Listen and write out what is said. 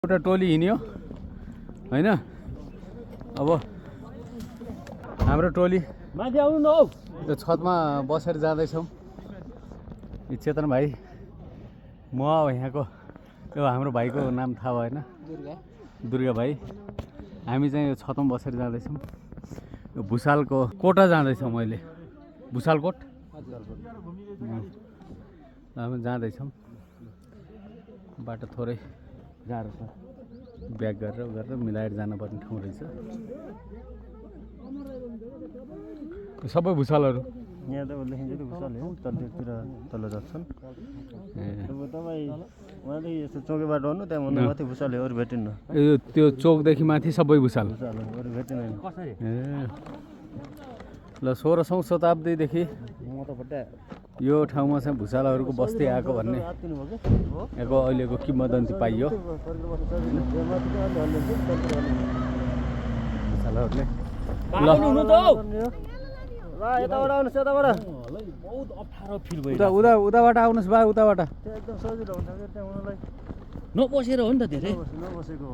एउटा टोली हिँड्यो हैन। अब हाम्रो टोली माथि आउनु न हौ। त्यो छतमा बसेर जाँदैछौँ। यो चेतन भाइ, म अब यहाँको यो हाम्रो भाइको नाम थाहा भएन, दुर्गा भाइ। हामी चाहिँ यो छतमा बसेर जाँदैछौँ। यो भुसालको कोटा जाँदैछौँ अहिले, भुसालकोट हामी जाँदैछौँ। बाटो थोरै गाह्रो छ, ब्याक गरेर मिलाएर जानुपर्ने ठाउँ रहेछ। सबै भुसालहरू यहाँ त लेखिन्छ त्यो भुसाल हो, तलतिर तल जान्छन्। अब तपाईँ उहाँदेखि यस्तो चौके बाटो आउनु, त्यहाँ भन्दा माथि भुसाल अरू भेटिन्न। यो त्यो चोकदेखि माथि सबै भुसाल अरू भेटिँदैन। ए ल 16औं शताब्दीदेखि यो ठाउँमा चाहिँ भुसालहरूको बस्दै आएको भन्ने यहाँको अहिलेको किंवदन्ती पाइयो। भुसालहरूले ल यताबाट आउनुहोस्, यताबाट बहुत अप्ठ्यारो फिल भयो। उताबाट आउनुहोस् बा, उताबाट एकदम सजिलो हुन्छ त्यहाँ हुनलाई। नबसेर हो नि त धेरै नबसेको